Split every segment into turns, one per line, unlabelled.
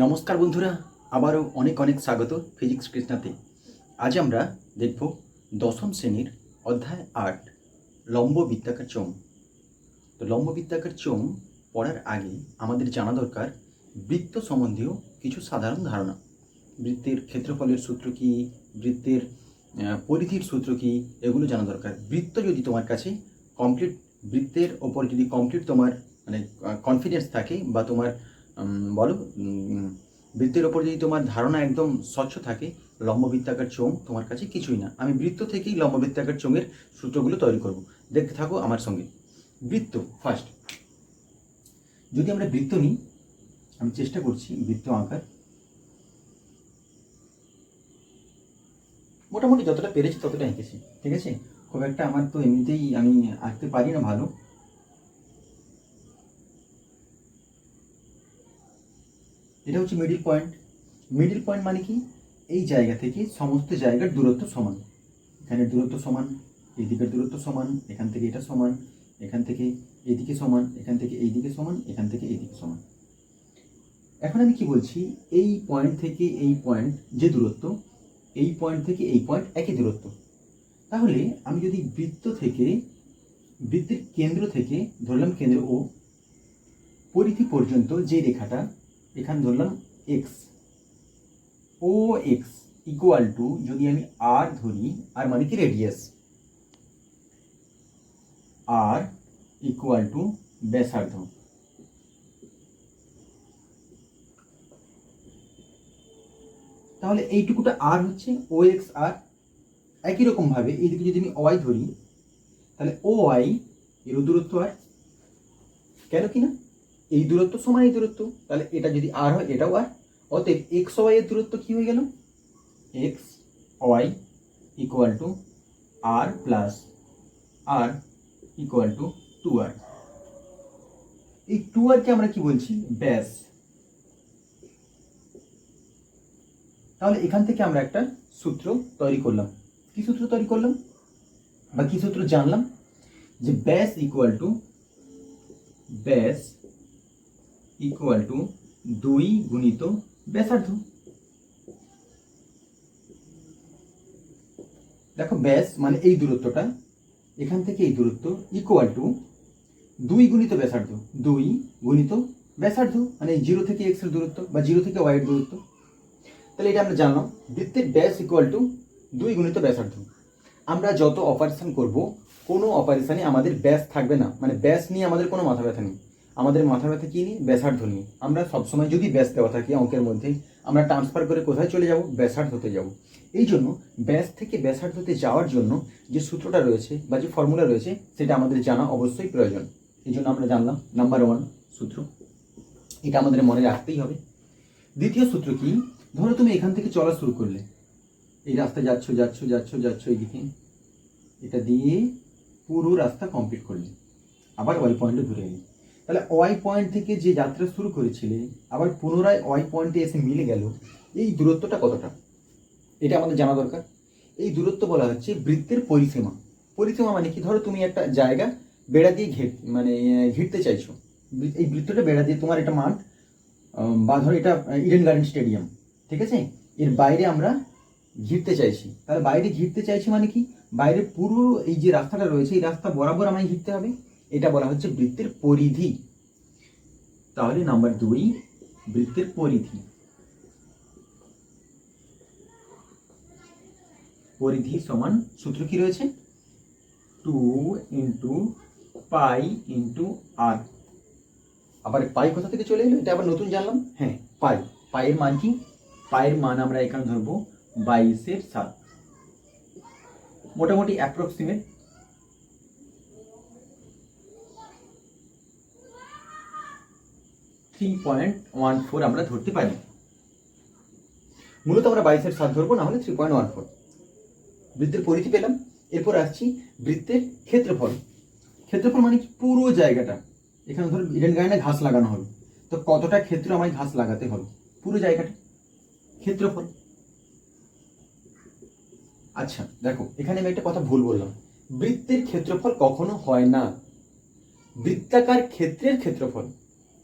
নমস্কার বন্ধুরা, আবারও অনেক অনেক স্বাগত ফিজিক্স কৃষ্ণাতে। আজ আমরা দেখব দশম শ্রেণীর অধ্যায় ৮ লম্ব বৃত্তাকার চোঙ। তো লম্ব বৃত্তাকার চোঙ পড়ার আগে আমাদের জানা দরকার বৃত্ত সম্বন্ধীয় কিছু সাধারণ ধারণা। বৃত্তের ক্ষেত্রফলের সূত্র কী, বৃত্তের পরিধির সূত্র কী, এগুলো জানা দরকার। বৃত্ত যদি তোমার কাছে কমপ্লিট, বৃত্তের ওপর যদি কমপ্লিট তোমার কনফিডেন্স থাকে বা তোমার বলো বৃত্তের ওপর যদি তোমার ধারণা একদম স্বচ্ছ থাকে, লম্ব বৃত্তাকার চোঙ তোমার কাছে কিছুই না। আমি বৃত্ত থেকেই লম্ব বৃত্তাকার চোঙের সূত্রগুলো তৈরি করব, দেখতে থাকো আমার সঙ্গে। বৃত্ত ফার্স্ট, যদি আমরা বৃত্ত নিই, আমি চেষ্টা করছি বৃত্ত আঁকার, মোটামুটি যতটা পেরেছি ততটা এঁকেছি, ঠিক আছে। খুব একটা আমার তো এমনিতেই আমি আঁকতে পারি না ভালো। এটা হচ্ছে মিডিল পয়েন্ট। মিডিল পয়েন্ট মানে কি, এই জায়গা থেকে সমস্ত জায়গার দূরত্ব সমান। এখানে দূরত্ব সমান, এই দিকের দূরত্ব সমান, এখান থেকে এটা সমান, এখান থেকে এইদিকে সমান, এখান থেকে এইদিকে সমান, এখান থেকে এইদিকে সমান। এখন আমি কি বলছি, এই পয়েন্ট থেকে এই পয়েন্ট যে দূরত্ব, এই পয়েন্ট থেকে এই পয়েন্ট একই দূরত্ব। তাহলে আমি যদি বৃত্ত থেকে, বৃত্তের কেন্দ্র থেকে ধরলাম কেন্দ্র ও, পরিধি পর্যন্ত যে রেখাটা, এখানে ধরলাম x, O x equal to, যদি আমি আর ধরি, আর মানে কি রেডিয়াস, আর ইকুয়াল টু ব্যাসার্ধ। তাহলে এইটুকুটা আর হচ্ছে ও এক্স আর। একই রকম ভাবে এইদিকে যদি আমি ওয়াই ধরি, তাহলে ও ওয়াই এর দূরত্ব আর। কেন কি না, এই দূরত্ব সমান এই দূরত্ব, তাহলে এটা যদি আর হয় এটাও আর। অতএব এক্স ওয়াই এর দূরত্ব কি হয়ে গেল, x y equal to r plus r equal to 2r। এই 2r কে আমরা কি বলছি, ব্যাস। তাহলে এখান থেকে আমরা একটা সূত্র তৈরি করলাম। কি সূত্র তৈরি করলাম বা কি সূত্র জানলাম, যে ব্যাস ইকুয়াল টু, ব্যাস ইকুয়াল টু 2 গুণিত ব্যাসার্ধ। দেখো ব্যাস মানে এই দূরত্বটা, এখান থেকে এই দূরত্ব ইকুয়াল টু 2 গুণিত ব্যাসার্ধ। 2 গুণিত ব্যাসার্ধ মানে 0 থেকে x এর দূরত্ব বা 0 থেকে y এর দূরত্ব। তাহলে এটা আমরা জানলাম, বৃত্তের ব্যাস ইকুয়াল টু 2 গুণিত ব্যাসার্ধ। আমরা যত অপারেশন করব, কোনো অপারেশনে আমাদের ব্যাস থাকবে না, মানে ব্যাস নিয়ে আমাদের কোনো মাথা ব্যথা নেই। আমাদের মাথা ব্যথা কি নিয়ে, ব্যাসার্ধ নিয়ে। আমরা সবসময় যদি ব্যাস দেওয়া থাকে অঙ্কের মধ্যে, আমরা ট্রান্সফার করে কোথায় চলে যাব, ব্যাসার্ধতে যাব। এই জন্য ব্যাস থেকে ব্যাসার্ধতে যাওয়ার জন্য যে সূত্রটা রয়েছে বা যে ফর্মুলা রয়েছে, সেটা আমাদের জানা অবশ্যই প্রয়োজন। এই জন্য আমরা জানলাম নাম্বার 1 সূত্র, এটা আমাদের মনে রাখতেই হবে। দ্বিতীয় সূত্র কি, ধরো তুমি এখান থেকে চলা শুরু করলে, এই রাস্তায় যাচ্ছ যাচ্ছ যাচ্ছ যাচ্ছ এইদিকে, এটা দিয়ে পুরো রাস্তা কমপ্লিট করলে, আবার ওয়াই পয়েন্টে ঘুরে এলে। তাহলে ওয়াই পয়েন্ট থেকে যে যাত্রা শুরু করেছিলে, আবার পুনরায় ওয়াই পয়েন্টে এসে মিলে গেল, এই দূরত্বটা কতটা, এটা আমাদের জানা দরকার। এই দূরত্ব বলা হচ্ছে বৃত্তের পরিসীমা। পরিসীমা মানে কি, ধরো তুমি একটা জায়গা বেড়া দিয়ে ঘিরতে চাইছো, এই বৃত্তটা বেড়া দিয়ে, তোমার এটা মাঠ বা ধরো এটা ইডেন গার্ডেন স্টেডিয়াম, ঠিক আছে, এর বাইরে আমরা ঘিরতে চাইছি। তাহলে বাইরে ঘিরতে চাইছি মানে কি, বাইরে পুরো এই যে রাস্তাটা রয়েছে, এই রাস্তা বরাবর আমায় ঘিরতে হবে, এটা বলা হচ্ছে বৃত্তের পরিধি। তাহলে নাম্বার 2, বৃত্তের পরিধি। পরিধি সমান সূত্র কি রয়েছে, 2 ইন্টু পাই ইন্টু আর। আবার পাই কোথা থেকে চলে এলো, এটা আবার নতুন জানলাম। হ্যাঁ, পাই, পায়ের মান কি, পায়ের মান আমরা এখানে ধরবো 22/7, মোটামুটি অ্যাপ্রক্সিমেট 3.14 আমরা ধরতে পারি। মূলত আমরা 22/7 ধরবো, না হলে 3.14। বৃত্তের পরিধি পেলাম। এরপর আসছি বৃত্তের ক্ষেত্রফল। ক্ষেত্রফল মানে কি, পুরো জায়গাটা, এখানে ধরো ইডেন গার্ডেনে ঘাস লাগানো হলো, তো কতটা ক্ষেত্র আমায় ঘাস লাগাতে হবে, পুরো জায়গাটা, ক্ষেত্রফল। আচ্ছা দেখো, এখানে আমি একটা কথা ভুল বললাম, বৃত্তের ক্ষেত্রফল কখনো হয় না, বৃত্তাকার ক্ষেত্রের ক্ষেত্রফল।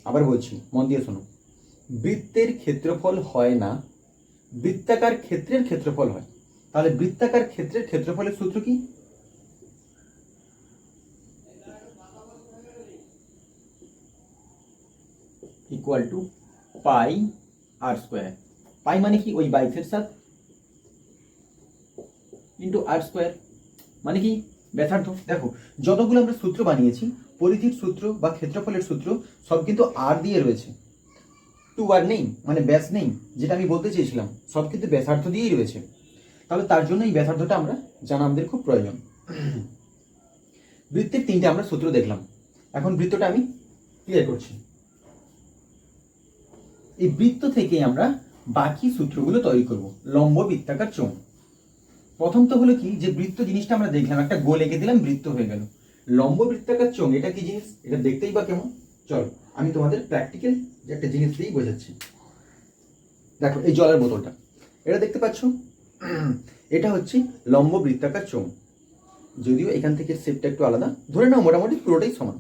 আবার বলছি, মন দিয়ে শোনো, বৃত্তের ক্ষেত্রফল হয় না, বৃত্তাকার ক্ষেত্রের ক্ষেত্রফল হয়। তাহলে বৃত্তাকার ক্ষেত্রের ক্ষেত্রফলের সূত্র কি? Equal to pi r square. Pi মানে কি? ওই বাইশের সাথে ইন্টু আর স্কোয়ার, মানে কি? ব্যাসার্ধ। দেখো যতগুলো আমরা সূত্র বানিয়েছি, পরিধির সূত্র বা ক্ষেত্রফলের সূত্র সব কিন্তু আর দিয়ে রয়েছে, টু আর নেই, মানে ব্যাস নেই, যেটা আমি বলতে চেয়েছিলাম, সব কিন্তু ব্যাসার্ধ দিয়েই রয়েছে। তাহলে তার জন্য এই ব্যাসার্ধটা আমরা জানা আমাদের খুব প্রয়োজন। বৃত্তের তিনটে আমরা সূত্র দেখলাম, এখন বৃত্তটা আমি ক্লিয়ার করছি। এই বৃত্ত থেকে আমরা বাকি সূত্রগুলো তৈরি করব। লম্ব বৃত্তাকার চোঙ। প্রথম তো হলো কি, যে বৃত্ত জিনিসটা আমরা দেখলাম, একটা গোল এঁকে দিলাম, বৃত্ত হয়ে গেল। লম্ব বৃত্তাকার চোঙ এটা কি জিনিস, এটা দেখতেই বা কেমন? চলো আমি তোমাদের প্র্যাকটিক্যাল যে একটা জিনিস দিয়েই বোঝাচ্ছি। দেখো এই জলের বোতলটা, এটা দেখতে পাচ্ছ, এটা হচ্ছে লম্ব বৃত্তাকার চোঙ। যদিও এখান থেকে শেপটা একটু আলাদা, ধরে নাও মোটামুটি পুরোটাই সমান।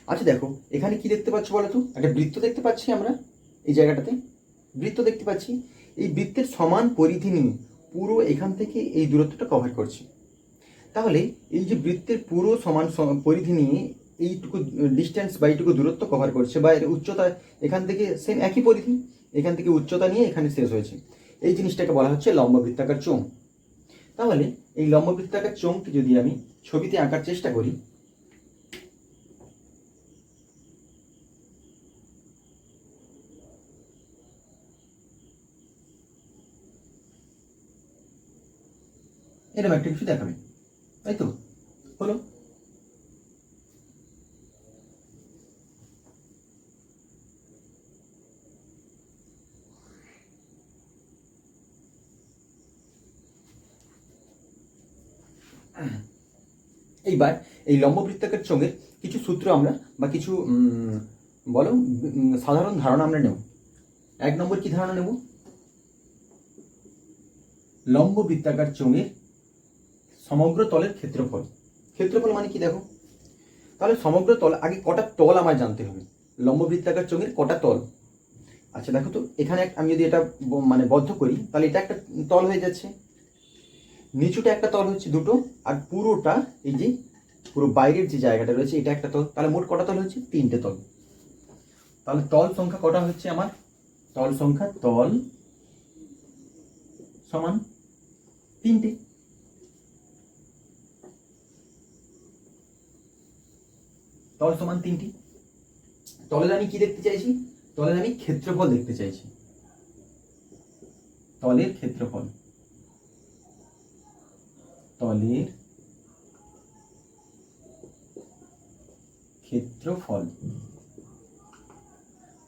আচ্ছা দেখো এখানে কি দেখতে পাচ্ছ বলো তো? একটা বৃত্ত দেখতে পাচ্ছি আমরা, এই জায়গাটাতে বৃত্ত দেখতে পাচ্ছি। এই বৃত্তের সমান পরিধি নিয়ে পুরো এখান থেকে এই দূরত্বটা কভার করছি। তাহলে এই যে বৃত্তের পুরো সমান পরিধি নিয়ে এইটুকু ডিস্টেন্স বা এইটুকু দূরত্ব কভার করছে, বা এর উচ্চতা এখান থেকে সেম একই পরিধি, এখান থেকে উচ্চতা নিয়ে এখানে শেষ হয়েছে, এই জিনিসটাকে বলা হচ্ছে লম্ব বৃত্তাকার চোঙ। তাহলে এই লম্ব বৃত্তাকার চোঙকে যদি আমি ছবিতে আঁকার চেষ্টা করি, এরকম একটা কিছু দেখাবে, তাই তো? হলো। এইবার এই লম্ব বৃত্তাকার চোঙের কিছু সূত্র আমরা বা কিছু বলো সাধারণ ধারণা আমরা নেব। এক নম্বর কি ধারণা নেব? লম্ব বৃত্তাকার চোঙের সমগ্র তলের ক্ষেত্রফল। ক্ষেত্রফল মানে কি দেখো, তাহলে সমগ্র তল, আগে কটা তল আমার জানতে হবে। লম্ব বৃত্তাকার চোঙের কটা তল? আচ্ছা দেখো তো, এখানে আমি যদি এটা মানে বদ্ধ করি, তাহলে এটা একটা তল হয়ে যাচ্ছে, নিচুটা একটা তল হচ্ছে দুটো, আর পুরোটা এই যে পুরো বাইরের যে জায়গাটা রয়েছে এটা একটা তল। তাহলে মোট কটা তল হচ্ছে? তিনটে তল। তাহলে তল সংখ্যা কটা হচ্ছে আমার? তল সংখ্যা, তল সমান তিনটে। তল সমান তিনটি। তলের আমি কি দেখতে চাইছি? তলের আমি ক্ষেত্রফল দেখতে চাইছি। তলের ক্ষেত্রফল, তলের ক্ষেত্রফল।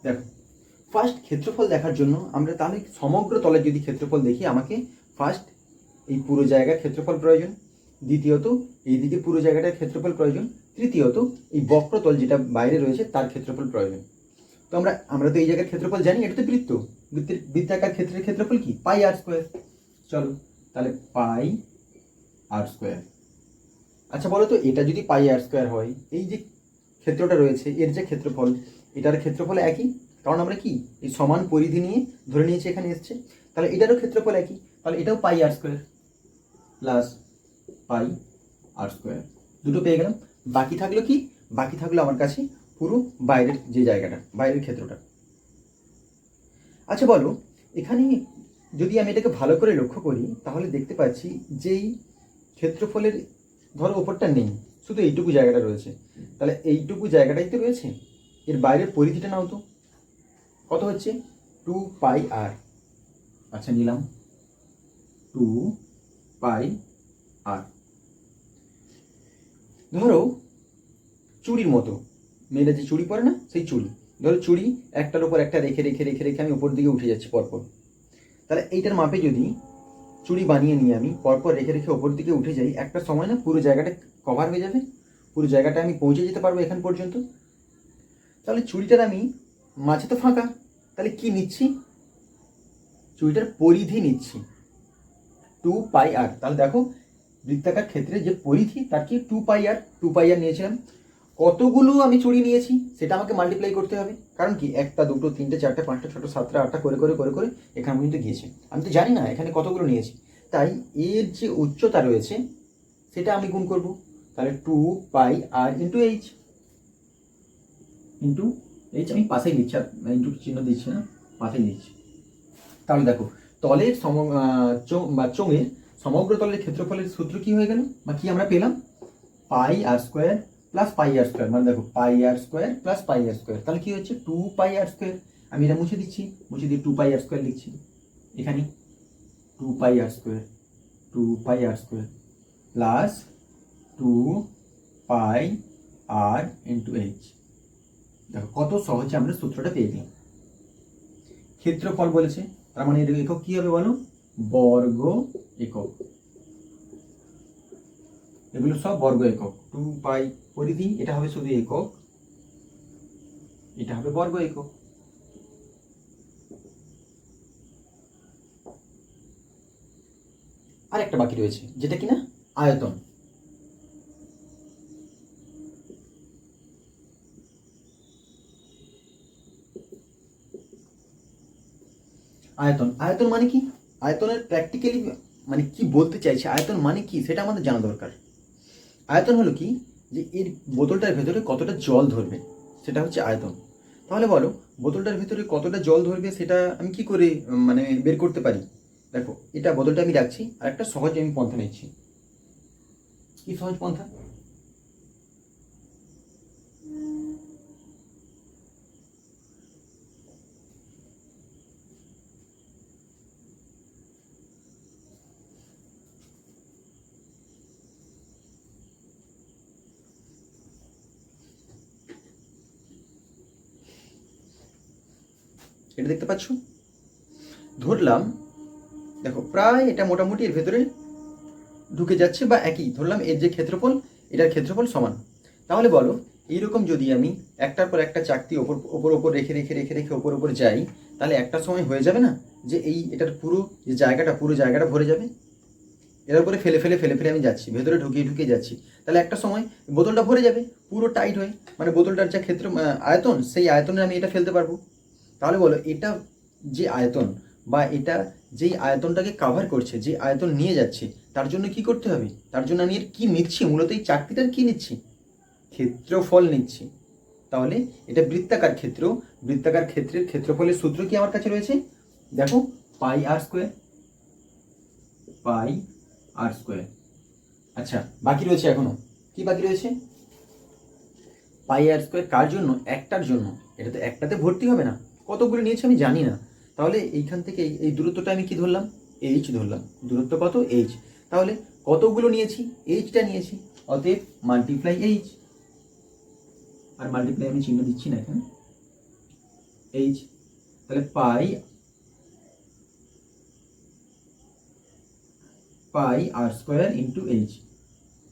দেখো ফার্স্ট ক্ষেত্রফল দেখার জন্য আমরা তাহলে সমগ্র তলের যদি ক্ষেত্রফল দেখি, আমাকে ফার্স্ট এই পুরো জায়গার ক্ষেত্রফল প্রয়োজন, দ্বিতীয়ত এইদিকে পুরো জায়গাটার ক্ষেত্রফল প্রয়োজন, তৃতীয়ত এই বক্রতল যেটা বাইরে রয়েছে তার ক্ষেত্রফল প্রয়োজন। তো আমরা তো এই জায়গার ক্ষেত্রফল জানি, এটা তো বৃত্ত, বৃত্তাকার ক্ষেত্রের ক্ষেত্রফল কি? পাই আর স্কোয়ার। চলো তাহলে পাই আর স্কোয়ার। আচ্ছা বলো তো, এটা যদি পাই আর স্কোয়ার হয়, এই যে ক্ষেত্রটা রয়েছে এর যে ক্ষেত্রফল, এটার ক্ষেত্রফল একই, কারণ আমরা কি এই সমান পরিধি নিয়ে ধরে নিয়েছি এখানে এসছে। তাহলে এটারও ক্ষেত্রফল একই, তাহলে এটাও পাই r square plus pi r square, দুটো পেয়ে গেলাম। বাকি থাকলো কি? বাকি থাকলো আমার কাছে পুরো বাইরের যে জায়গাটা, বাইরের ক্ষেত্রটা। আচ্ছা বলো, এখানে যদি আমি এটাকে ভালো করে লক্ষ্য করি, তাহলে দেখতে পাচ্ছি যেই ক্ষেত্রফলের ধরো ওপরটা নেই, শুধু এইটুকু জায়গাটা রয়েছে, তাহলে এইটুকু জায়গাটাই তো রয়েছে, এর বাইরের পরিধিটা নাও তো, কত হচ্ছে? 2 পাই আর। আচ্ছা নিলাম 2 পাই আর। ধরো চুড়ির মতো, মেয়েরা যে চুড়ি পরে না, সেই চুড়ি। ধরো চুড়ি একটার উপর একটা রেখে রেখে রেখে রেখে আমি উপর দিকে উঠে যাচ্ছি পরপর। তাহলে এইটার মাপে যদি চুড়ি বানিয়ে নিয়ে আমি পরপর রেখে রেখে ওপর দিকে উঠে যাই, একটা সময় না পুরো জায়গাটা কভার হয়ে যাবে, পুরো জায়গাটা আমি পৌঁছে যেতে পারবো এখান পর্যন্ত। তাহলে চুড়িটার আমি মাঝে তো ফাঁকা, তাহলে কি নিচ্ছি? চুড়িটার পরিধি নিচ্ছি 2 পাই আর। তাহলে দেখো বৃত্তাকার ক্ষেত্রে যে পরিধি তার কি 2 পাই আর, 2 পাই আর নিয়েছিলাম। কতগুলো আমি চুড়ি নিয়েছি সেটা আমাকে মাল্টিপ্লাই করতে হবে, কারণ কি 1টা 2টো 3টে 4টে 5টা 6টা 7টা 8টা করে করে করে করে এখানে পর্যন্ত গিয়েছে। আমি তো জানি না এখানে কতগুলো নিয়েছি, তাই এর যে উচ্চতা রয়েছে সেটা আমি গুণ করব। তাহলে 2πr into H, into H আমি পাশেই লিখছি, আর ইন্টু চিহ্ন দিচ্ছি না, পাশেই লিখছি। তাহলে দেখো তলের চোঙের সমগ্র তলের ক্ষেত্রফলের সূত্র কি হয়ে গেল, বা কি আমরা পেলাম, পাই r square plus pi r square, মানে দেখো পাই r square plus pi r square, তাহলে কি হচ্ছে 2πr স্কোয়ার। আমি এটা মুছে দিচ্ছি, মুছে দিয়ে 2πr স্কোয়ার লিখছি এখানে, 2πr square 2πr square plus 2πr into H. দেখো কত সহজে আমরা সূত্রটা পেয়ে গেলাম। ক্ষেত্রফল বলেছে, তার মানে এর একক কি হবে বলো, বর্গ একক। এগুলো সব বর্গ একক। 2π পরিধি, এটা হবে শুধু একক, এটা হবে বর্গ একক। আর একটা বাকি রয়েছে যেটা কিনা আয়তন। আয়তন, আয়তন মানে কি, আয়তনের প্র্যাকটিক্যালি মানে কি বলতে চাইছে, আয়তন মানে কি সেটা আমাদের জানা দরকার। আয়তন হলো কি, যে এর বোতলটার ভেতরে কতটা জল ধরবে সেটা হচ্ছে আয়তন। তাহলে বলো বোতলটার ভেতরে কতটা জল ধরবে সেটা আমি কি করে মানে বের করতে পারি। দেখো এটা বোতলটা আমি রাখছি, আর একটা সহজ আমি পন্থা নিচ্ছি। কি সহজ পন্থা, এটা দেখতে পাচ্ছ, ধরলাম দেখো প্রায় এটা মোটামুটি এর ভেতরে ঢুকে যাচ্ছে, বা একই ধরলাম এর যে ক্ষেত্রফল, এটার ক্ষেত্রফল সমান। তাহলে বলো এইরকম যদি আমি একটার পর একটা চাকতি ওপর ওপর ওপর রেখে রেখে রেখে রেখে ওপর ওপর যাই, তাহলে একটা সময় হয়ে যাবে না যে এই এটার পুরো যে জায়গাটা, পুরো জায়গাটা ভরে যাবে। এর উপরে ফেলে ফেলে ফেলে ফেলে আমি যাচ্ছি, ভেতরে ঢুকিয়ে ঢুকিয়ে যাচ্ছি, তাহলে একটা সময় বোতলটা ভরে যাবে পুরো টাইট হয়ে, মানে বোতলটার যা ক্ষেত্র আয়তন, সেই আয়তনে আমি এটা ফেলতে পারবো। তাহলে বলো এটা যে আয়তন, বা এটা যেই আয়তনটাকে কাভার করছে, যে আয়তন নিয়ে যাচ্ছে, তার জন্য কি করতে হবে, তার জন্য আমি এর কি নিচ্ছি, মূলত এই চাকতিটার কি নিচ্ছি, ক্ষেত্রফল নিচ্ছি। তাহলে এটা বৃত্তাকার ক্ষেত্র, বৃত্তাকার ক্ষেত্রের ক্ষেত্রফলের সূত্র কি আমার কাছে রয়েছে, দেখো পাই আর স্কোয়ার, পাই আর স্কোয়ার। আচ্ছা বাকি রয়েছে এখনো, কি বাকি রয়েছে, পাই আর স্কোয়ার কার জন্য, একটার জন্য। এটা তো একটাতে ভর্তি হবে না, কতগুলো নিয়েছে আমি জানি না। তাহলে এইখান থেকে এই দূরত্বটা আমি কি ধরলাম, এইচ ধরলাম, দূরত্ব কত এইচ। তাহলে কতগুলো নিয়েছি, এইচটা নিয়েছি, অতএব মাল্টিপ্লাই এইচ। আর মাল্টিপ্লাই আমি চিহ্ন দিচ্ছি না এখানে, এইচ। তাহলে পাই পাই আর স্কোয়ার ইন্টু এইচ,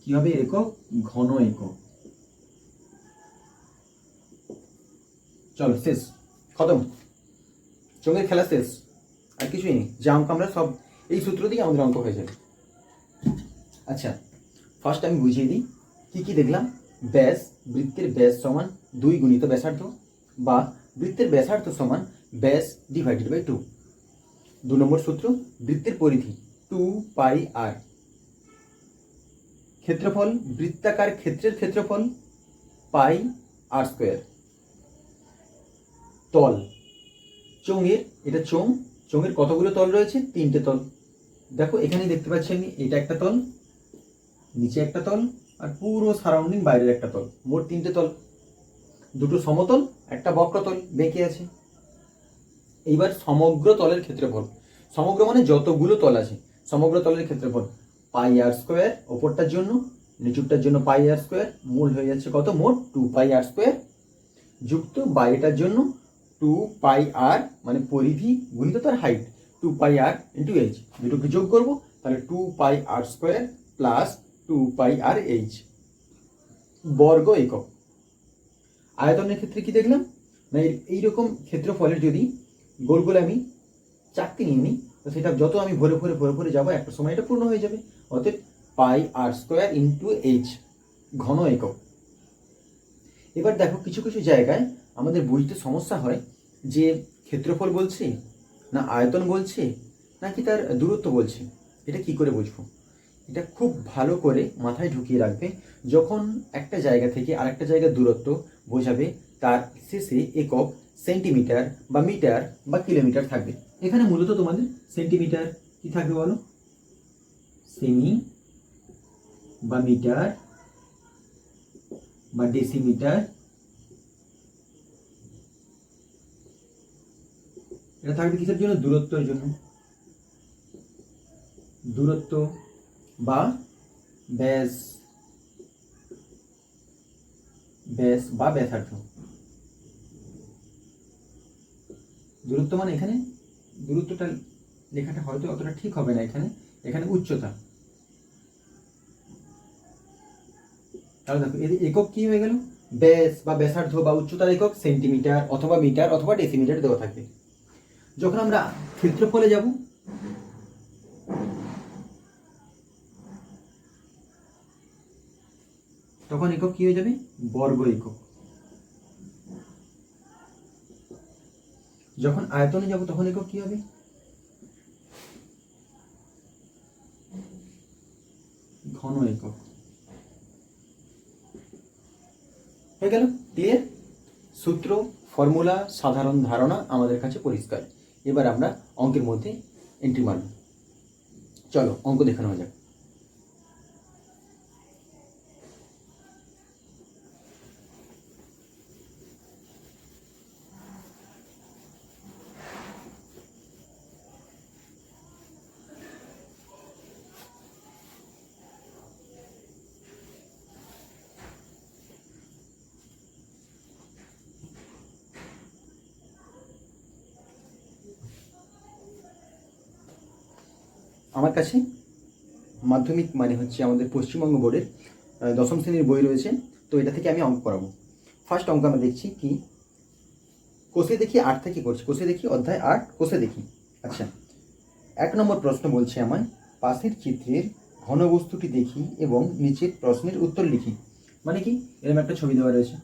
কি হবে একক, ঘন একক। চলো শেষ, খতম, চোখের খেলা শেষ, আর কিছুই নেই। যা অঙ্ক আমরা সব এই সূত্র দিয়ে আমাদের অঙ্ক হয়ে যাবে। আচ্ছা ফার্স্ট আমি বুঝিয়ে দিই কি কি দেখলাম। ব্যাস, বৃত্তের ব্যাস সমান 2 গুণিত ব্যাসার্ধ, বা বৃত্তের ব্যাসার্ধ সমান ব্যাস ডিভাইডেড বাই 2। 2 নম্বর সূত্র, বৃত্তের পরিধি 2πr। ক্ষেত্রফল, বৃত্তাকার ক্ষেত্রের ক্ষেত্রফল পাই আর স্কোয়ার। তল, চোঙের, এটা চোঙ, চোঙের কতগুলো তল রয়েছে, 3টে তল। দেখো এখানেই দেখতে পাচ্ছি আমি, এটা একটা তল, নিচে একটা তল, আর পুরো সারাউন্ডিং বাইরের একটা তল, মোট 3টে তল। দুটো সমতল, একটা বক্রতল বেঁকে আছে। এইবার সমগ্র তলের ক্ষেত্রফল, সমগ্র মানে যতগুলো তল আছে, সমগ্র তলের ক্ষেত্রফল পাই আর স্কোয়ার, ওপরটার জন্য, নিচুরটার জন্য পাই আর স্কোয়ার, মূল হয়ে যাচ্ছে কত, মোট 2πr স্কোয়ার, যুক্ত বাইরেটার জন্য 2πr মানে পরিধি গুণিত তার হাইট, 2πr ইন্টু এইচ, দুটোকে যোগ করবো, তাহলে 2πr square plus 2πr H, বর্গ একক। আয়তনের ক্ষেত্রে কি দেখলাম না, এইরকম ক্ষেত্রফলের যদি গোল গোল আমি চাকতি নিয়ে নিই, তো সেটা যত আমি ভরে ভরে ভরে ভরে যাবো, একটা সময় এটা পূর্ণ হয়ে যাবে। অতএব পাই আর স্কোয়ার ইন্টু এইচ, ঘন একক। এবার দেখো কিছু কিছু জায়গায় আমাদের বুঝতে সমস্যা হয় যে ক্ষেত্রফল বলছে না আয়তন বলছে নাকি তার দূরত্ব বলছে, এটা কি করে বুঝবো? এটা খুব ভালো করে মাথায় ঢুকিয়ে রাখবে। যখন একটা জায়গা থেকে আরেকটা জায়গার দূরত্ব বোঝাবে, তার শেষে একক সেন্টিমিটার বা মিটার বা কিলোমিটার থাকবে। এখানে মূলত তোমাদের সেন্টিমিটার কি থাকবে বলো, সেমি বা মিটার বা ডেসিমিটার, এটা থাকবে কিসের জন্য? দূরত্বের জন্য। দূরত্ব বা ব্যাস, ব্যাস বা ব্যাসার্ধ। দূরত্ব মানে এখানে দূরত্বটা লেখাটা হয়তো অতটা ঠিক হবে না, এখানে এখানে উচ্চতা। তাহলে দেখো এর একক কি হয়ে গেল? ব্যাস বা ব্যাসার্ধ বা উচ্চতার একক সেন্টিমিটার অথবা মিটার অথবা ডেসিমিটার দেওয়া থাকবে। যখন আমরা ক্ষেত্রফলে যাব, তখন একক কি হয়ে যাবে? বর্গ একক। যখন আয়তনে যাব তখন একক কি হবে? ঘন একক। হয়ে গেল ক্লিয়ার? সূত্র, ফর্মুলা, সাধারণ ধারণা আমাদের কাছে পরিষ্কার। এবার আমরা অঙ্কের মধ্যে এন্ট্রি মারব। চলো অঙ্ক দেখানো যাক। আমার কাছে মাধ্যমিক মানে হচ্ছে আমাদের পশ্চিমবঙ্গ বোর্ডের দশম শ্রেণীর বই রয়েছে, তো এটা থেকে আমি অঙ্ক করাবো। ফার্স্ট অঙ্ক আমরা দেখছি কি, কোষে দেখি 8 থেকে করছি। কোষে দেখি অধ্যায় 8, কোষে দেখি। আচ্ছা, 1 নম্বর প্রশ্ন বলছে আমায়, পাশের চিত্রের ঘনবস্তুটি দেখি এবং নিচের প্রশ্নের উত্তর লিখি। মানে কি, এরকম একটা ছবি দেওয়া রয়েছে।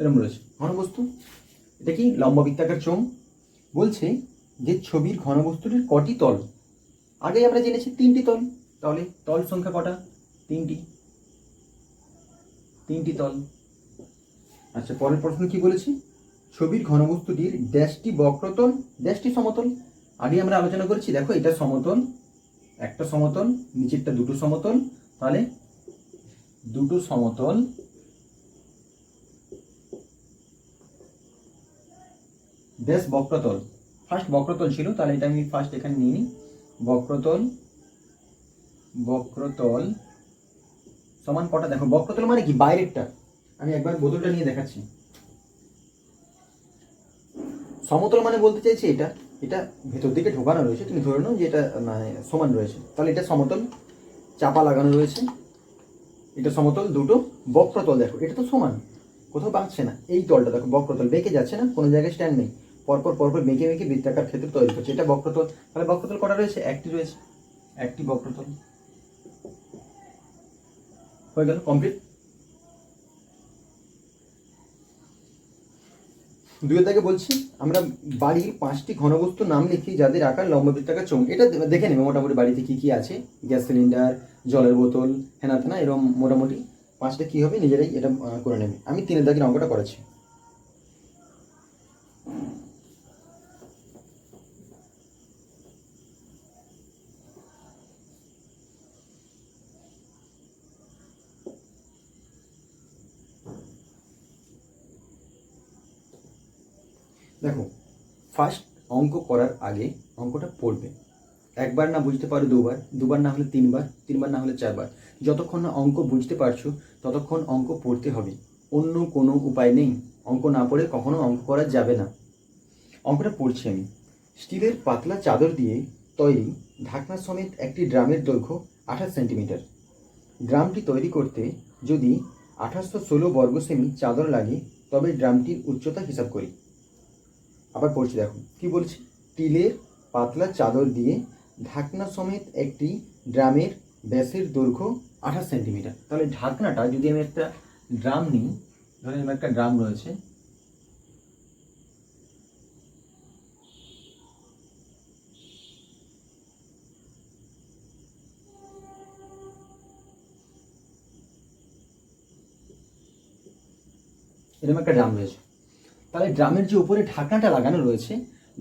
এরকম রয়েছে ঘনবস্তু। এটা কি? লম্বা বৃত্তাকার চোঙ। বলছে যে ছবির ঘনবস্তুটির কটি তল? আগেই আমরা জেনেছি 3টি তল। তাহলে তল সংখ্যা কটা? 3টি। 3টি তল। আচ্ছা, পরের প্রশ্ন কি বলেছি? ছবির ঘনবস্তুটির ড্যাশটি বক্রতল, ড্যাশটি সমতল। আগে আমরা আলোচনা করেছি, দেখো এটা সমতল, একটা সমতল, নিচেরটা দুটো সমতল। তাহলে দুটো সমতল ড্যাশ বক্রতল। ফার্স্ট বক্রতল ছিল, তাহলে এটা আমি ফার্স্ট এখানে নিয়ে নিই। বক্রতল, বক্রতল সমান কটা? দেখো বক্রতল মানে কি, বাইরেরটা। আমি একবার বোতলটা নিয়ে দেখাচ্ছি। সমতল মানে বলতে চাইছি এটা, এটা ভেতর দিকে ঢোকানো রয়েছে, তুমি ধরে নাও যে এটা মানে সমান রয়েছে, তাহলে এটা সমতল, চাপা লাগানো রয়েছে, এটা সমতল। দুটো বক্রতল, দেখো এটা তো সমান, কোথাও বাঁকছে না। এই তলটা দেখো বক্রতল, বেঁকে যাচ্ছে না, কোনো জায়গায় স্ট্যান্ড নেই, পরপর পরপর বেঁকে বেঁকে বৃত্তাকার ক্ষেত্র তৈরি করছে, এটা বক্রতল। তাহলে বক্রতল কটা রয়েছে? একটি রয়েছে, একটি বক্রতল। হয়ে গেল, কমপ্লিট। 2 দাগে বলছি, আমরা বাড়ির 5টি ঘনবস্তুর নাম লিখি যাদের আকার লম্ব বৃত্তাকার চোঙ। এটা দেখে নেবে মোটামুটি বাড়িতে কি কি আছে, গ্যাস সিলিন্ডার, জলের বোতল, হেনা তেনা, এরকম মোটামুটি 5টা কি হবে নিজেরাই এটা করে নেবে। আমি 3 দাগের অঙ্কটা করেছি। দেখো, ফার্স্ট অঙ্ক করার আগে অঙ্কটা পড়বে। একবার না বুঝতে পারো দুবার, দুবার না হলে তিনবার, তিনবার না হলে 4বার। যতক্ষণ না অঙ্ক বুঝতে পারছো ততক্ষণ অঙ্ক পড়তে হবে, অন্য কোনো উপায় নেই। অঙ্ক না পড়ে কখনো অঙ্ক করা যাবে না। অঙ্কটা পড়ছি আমি। স্টিলের পাতলা চাদর দিয়ে তৈরি ঢাকনা সমেত একটি ড্রামের দৈর্ঘ্য 28 সেন্টিমিটার। ড্রামটি তৈরি করতে যদি 1816 বর্গ সেমি চাদর লাগে, তবে ড্রামটির উচ্চতা হিসাব করি। আবার পড়ছি, দেখো কি বলছি। টিলের পাতলা চাদর দিয়ে ঢাকনা সমেত একটি ড্রামের ব্যাসের দৈর্ঘ্য 28 সেন্টিমিটার। তাহলে ঢাকনাটা যদি আমি একটা ড্রাম নিই, ধরেন আমার একটা ড্রাম রয়েছে, এরকম একটা ড্রাম রয়েছে। তাহলে ড্রামের যে উপরে ঢাকনাটা লাগানো রয়েছে,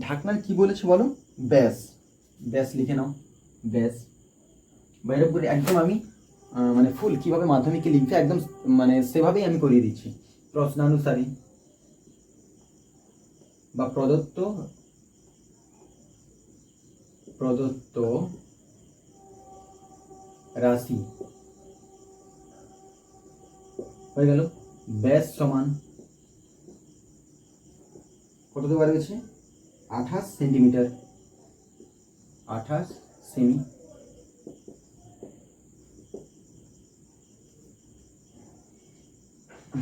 ঢাকনার কি বলেছে বলো? ব্যাস। ব্যাস লিখে নাও, ব্যাস। বাইরের উপরে একদম আমি মানে ফুল কিভাবে মাধ্যমিকে লিখতে একদম মানে সেভাবেই আমি করিয়ে দিচ্ছি। প্রশ্নানুসারী বা প্রদত্ত রাশি হয়ে গেল। ব্যাস সমান কত দেওয়া রয়েছে? 28 সেন্টিমিটার, 28 সেমি।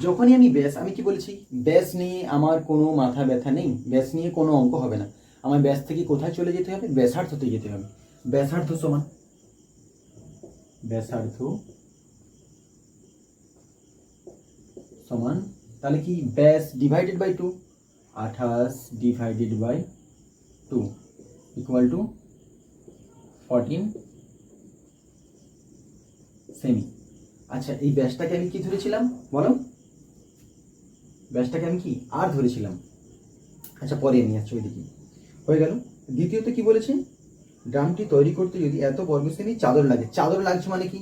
যখনই আমি ব্যাস, আমি কি বলেছি, ব্যাস নিয়ে আমার কোনো মাথা ব্যথা নেই, ব্যাস নিয়ে কোনো অঙ্ক হবে না। আমার ব্যাস থেকে কোথায় চলে যেতে হবে? ব্যাসার্ধতে যেতে হবে। ব্যাসার্ধ সমান, ব্যাসার্ধ সমান, তাহলে কি ব্যাস divided by 2, 28 divided by 2 equal to 14 সেমি। আচ্ছা, এই ব্যাসটাকে আমি কি ধরেছিলাম বলো? ব্যাসটাকে আমি কি আর ধরেছিলাম। আচ্ছা, পরে নিয়ে আসছি ওইদিকে। হয়ে গেল। দ্বিতীয়ত কি বলেছে? ড্রামটি তৈরি করতে যদি এত বর্গ সেমি চাদর লাগে। চাদর লাগছে মানে কি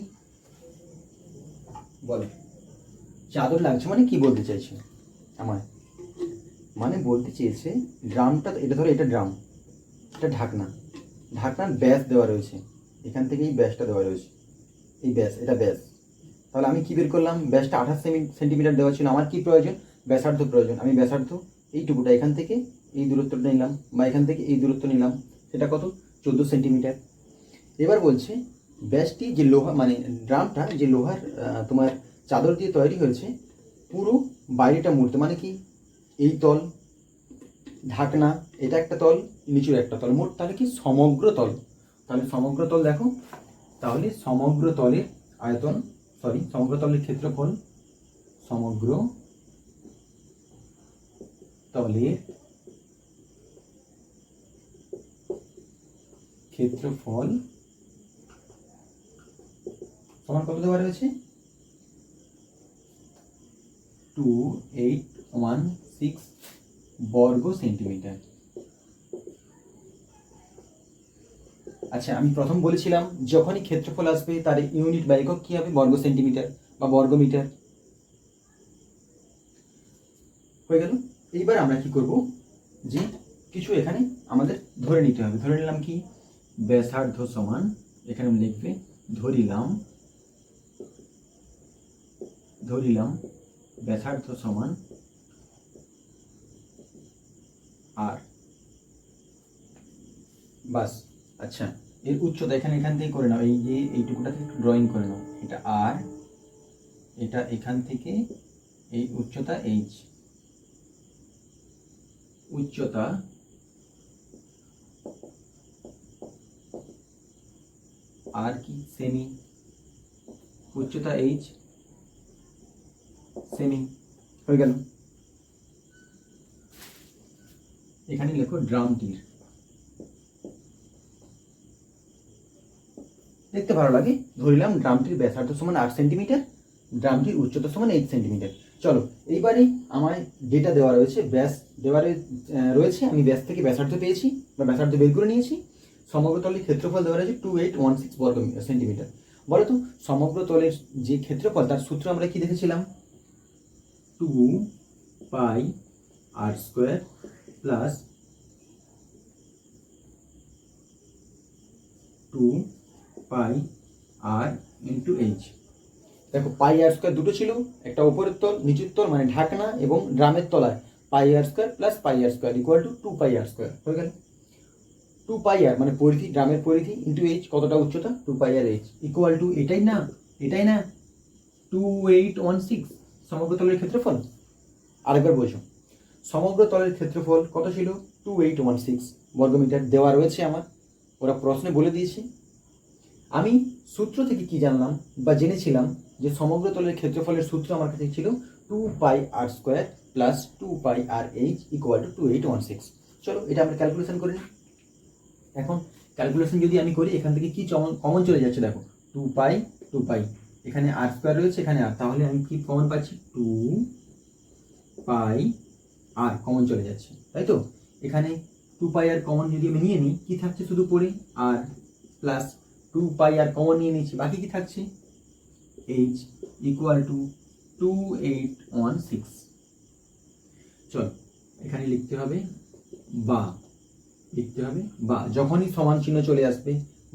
বলো? চাদর লাগছে মানে কি বলতে চাইছে আমার? মানে বলতে চেয়েছে ড্রামটা, এটা ধরো এটা ড্রাম, এটা ঢাকনা, ঢাকনার ব্যাস দেওয়া রয়েছে, এখান থেকে এই ব্যাসটা দেওয়া রয়েছে, এই ব্যাস, এটা ব্যাস। তাহলে আমি কি বের করলাম? ব্যাসটা 28 সেন্টিমিটার দেওয়া ছিল। আমার কি প্রয়োজন? ব্যাসার্ধ প্রয়োজন। আমি ব্যাসার্ধ এইটুকুটা এখান থেকে এই দূরত্বটা নিলাম, বা এখান থেকে এই দূরত্ব নিলাম, সেটা কত? 14 সেন্টিমিটার। এবার বলছে ব্যাসটি যে লোহা, মানে ড্রামটা যে লোহার তোমার চাদর দিয়ে তৈরি হয়েছে, পুরো বাইরেটা মুড়তে, মানে কি এই তল, ঢাকনা, এটা একটা তল, নিচুর একটা তল, মোট তাহলে কি সমগ্র তল। তাহলে সমগ্র তল দেখো, তাহলে সমগ্র তলের আয়তন, সমগ্র তলের ক্ষেত্রফল, সমগ্র তলের ক্ষেত্রফল সমান কত দেওয়া রয়েছে? 2816 বর্গ সেন্টিমিটার। আচ্ছা, আমি প্রথম বলেছিলাম যখনই ক্ষেত্রফল আসবে তার ইউনিট বা একক কি হবে? বর্গ সেন্টিমিটার বা বর্গ মিটার। হয়ে গেল। এইবার আমরা কি করব, যে কিছু এখানে আমাদের ধরে নিতে হবে। ধরে নিলাম কি? ব্যাসার্ধ সমান, এখানে লিখবে ধরিলাম ব্যাসার্ধ সমান আর, বাস। আচ্ছা, এর উচ্চতা এখান থেকে করে নাও, এই যে এইটুকুটা থেকে একটু ড্রয়িং করে নাও, এটা আর, এটা এখান থেকে এই উচ্চতা এইচ, উচ্চতা আর কি সেমি, উচ্চতা এইচ সেমি। হয়ে গেল। এখানে লেখো ড্রামটির, দেখতে ভালো লাগে। ধরিলাম ড্রামটির ব্যাসার্ধ সমান 8 সেন্টিমিটার, ড্রামটির উচ্চতা সমান 8 সেন্টিমিটার। চলো, এইবারে আমার যেটা দেওয়া রয়েছে, ব্যাস দেওয়া রয়েছে, আমি ব্যাস থেকে ব্যাসার্ধ পেয়েছি বা ব্যাসার্ধ বের করে নিয়েছি। সমগ্র তলের ক্ষেত্রফল দেওয়া রয়েছে 2816 বর্গ সেন্টিমিটার। বলো তো, সমগ্র তলের যে ক্ষেত্রফল, তার সূত্র আমরা কি দেখেছিলাম? 2 pi r square plus 2 pi আর ইন্টু এইচ। দেখো, পাই আর স্কোয়ার দুটো ছিল, একটা উপরের তল, নিচের তল, মানে ঢাকনা এবং ড্রামের তলায় pi r square plus pi r square equal to 2 pi r square. হয়ে গেল। 2 পাই আর মানে পরিধি, ড্রামের পরিধি, ইন্টু এইচ, কতটা উচ্চতা? 2 pi R H equal to এটাই না 2816। সমগ্র তলের ক্ষেত্রফল। আরেকবার বোঝো, সমগ্র তলের ক্ষেত্রফল কত ছিল? 2816 বর্গমিটার দেওয়া রয়েছে আমার, ওরা প্রশ্নে বলে দিয়েছে। আমি সূত্র থেকে কি জানলাম বা জেনেছিলাম যে সমগ্র তলের ক্ষেত্রফলের সূত্র আমার কাছে ছিল 2πr² plus 2πrh equal to 2816। চলো এটা আমরা ক্যালকুলেশন করে নিই। এখন ক্যালকুলেশন যদি আমি করি, এখান থেকে কি কমন চলে যাচ্ছে দেখো, 2π, এখানে r² রয়েছে, এখানে r, তাহলে আমি কি কমন পাচ্ছি? 2πr কমন চলে যাচ্ছে, তাই তো? এখানে 2πr কমন যদি আমি নিয়ে নিই, কি থাকছে শুধু পড়ে? r প্লাস 2πr কমন নিয়ে নিচ্ছি, বাকি কি থাকছে? h equal to 2816। চল এখানে লিখতে হবে বা, যখনই সমান চিহ্ন চলে আসবে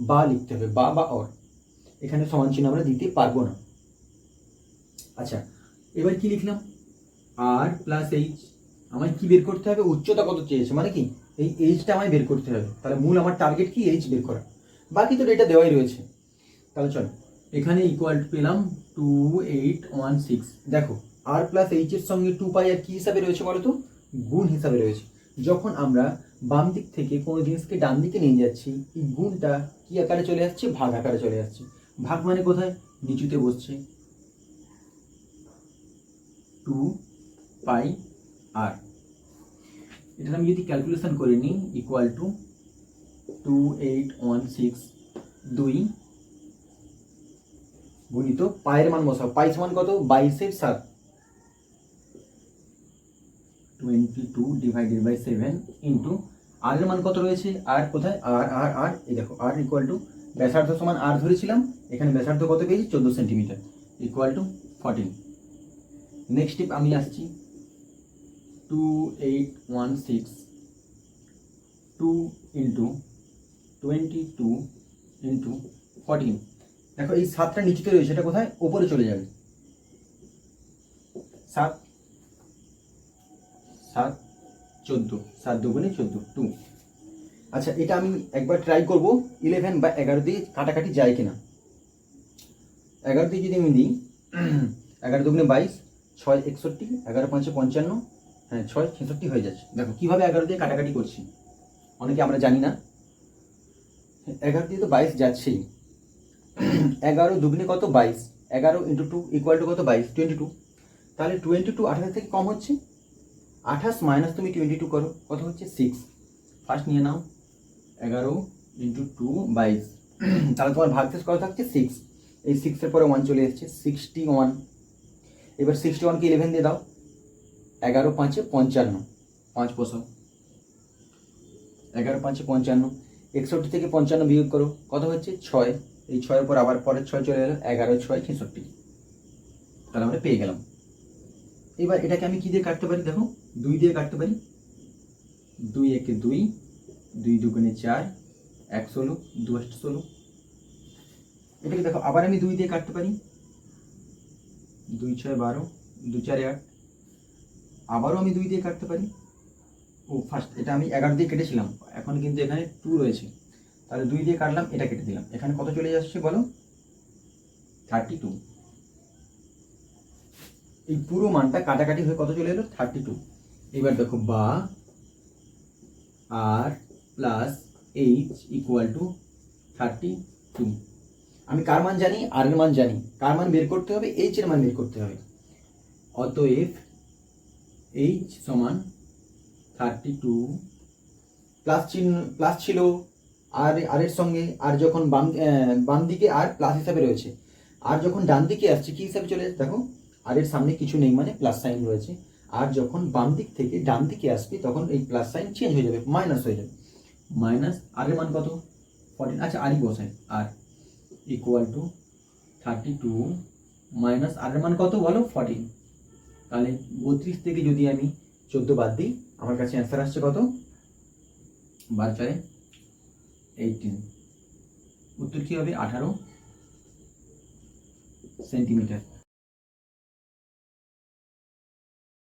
বা লিখতে হবে, বা অর। এখানে সমান চিহ্ন আমরা দিতে পারবো না। আচ্ছা, এবার কি লিখলাম? আর প্লাস এইচ। আমায় কি বের করতে হবে? উচ্চতা কত চেয়েছে, মানে কি এই এইচটা আমায় বের করতে হবে। তাহলে মূল আমার টার্গেট কি? এইচ বের করা। বাকি তো ডেটা দেওয়াই রয়েছে। তাহলে চলো এখানে ইকুয়াল টু পেলাম 2816। দেখো আর প্লাস এইচ এর সঙ্গে 2π আর কি হিসাবে রয়েছে বলো তো? গুণ হিসাবে রয়েছে। যখন আমরা বাম দিক থেকে কোনো জিনিসকে ডান দিকে নিয়ে যাচ্ছি, এই গুণটা কি আকারে চলে আসছে? ভাগ আকারে চলে আসছে। ভাগ মানে কোথায়? নিচুতে বসছে, 2πr। এটা আমি যদি ক্যালকুলেশন করে নিই, ইকুয়াল টু 2816 2 গুণিত পায়ের মান বসাও। পাই সমান কত? 22/7, 22 ডিভাইডেড বাই 7 ইন্টু আর এর মান কত রয়েছে? আর কোথায়? আর এই দেখো, আর ইকুয়াল টু ব্যাসার্ধ সমান আর ধরেছিলাম, এখানে ব্যাসার্ধ কত পেয়েছি? 14 centimetre, equal to 14। Next step আমি আসছি, 2816 2 ইন্টু 22 ইন্টু 14। দেখো এই 7টা নিচেতে রয়েছে, এটা কোথায়? ওপরে চলে যাবে। 7 7 14, 7 দুগুণে 14, 2। আচ্ছা, এটা আমি একবার ট্রাই করব 11 বা 11 দিয়ে কাটাকাটি যায় কিনা। 11 দিয়ে যদি আমি দিই, 11 দুগুণে 22, 6 61, 11 5 55, হ্যাঁ 6 66 হয়ে যাচ্ছে। দেখো কিভাবে 11 দিয়ে কাটাকাটি করছি, অনেকে আমরা জানি না। 11 দিয়ে তো 22 যাচ্ছেই। 11 দুগুণে কত? 22, 11 ইন্টু 2 ইকুয়াল টু কত? 22, 22। তাহলে 22 28 থেকে কম হচ্ছে। 28 মাইনাস তুমি 22 করো, কত হচ্ছে? 6। ফার্স্ট নিয়ে নাও, 11 ইন্টু 2 22, তাহলে তোমার ভাগশেষ কত থাকছে? 6। এই 6-এর পরে 1 চলে এসছে, 61। এবার 61কে 11 দিয়ে দাও, 11 5 55, 5 বসাও, 11 5 55, 61 থেকে 55 বিয়োগ করো, কত হচ্ছে? 6। এই 6-এর পর আবার পরের 6 চলে এলো, 11 6 66। তাহলে আমরা পেয়ে গেলাম। এবার এটাকে আমি কি দিয়ে কাটতে পারি? দেখো 2 দিয়ে কাটতে পারি। 2 একে 2, 2 দুগুণে 4, 1 16, 2 8 16। এটাকে দেখো আবার আমি 2 দিয়ে কাটতে পারি। 2 6 12, 2 4 8। আবারও আমি 2 দিয়ে কাটতে পারি। ও ফার্স্ট এটা আমি 11 দিয়ে কেটেছিলাম, এখন কিন্তু এখানে 2 রয়েছে, তাহলে 2 দিয়ে কাটলাম, এটা কেটে দিলাম। এখানে কত চলে যাচ্ছে বলো? 32। এই পুরো মানটা কাটাকাটি হয়ে কত চলে এলো? 32। এবার দেখো বা আর প্লাস এইচ ইকুয়াল টু 32। আমি কার মান জানি? আর এর মান জানি। কার মান বের করতে হবে? এইচ এর মান বের করতে হবে। অতএব এইচ সমান 32 প্লাস চিহ্ন, প্লাস ছিল আর এর সঙ্গে, আর যখন বাম দিকে আর প্লাস হিসাবে রয়েছে, আর যখন ডান দিকে আসছে কি হিসাবে চলে যাচ্ছে? দেখো আর এর সামনে কিছু নেই মানে প্লাস সাইন রয়েছে, আর যখন বাম দিক থেকে ডান দিকে আসবে তখন এই প্লাস সাইন চেঞ্জ হয়ে যাবে, মাইনাস হয়ে যাবে। মাইনাস আর এর মান কত? 14। আচ্ছা আরই বসাই, আর ইকুয়াল টু 32 মাইনাস আর এর মান কত বলো? 14। তাহলে 32 থেকে যদি আমি 14 বাদ দিই, আমার কাছে অ্যান্সার আসছে কত? 12 4 18। উত্তর কি হবে? 18 সেন্টিমিটার।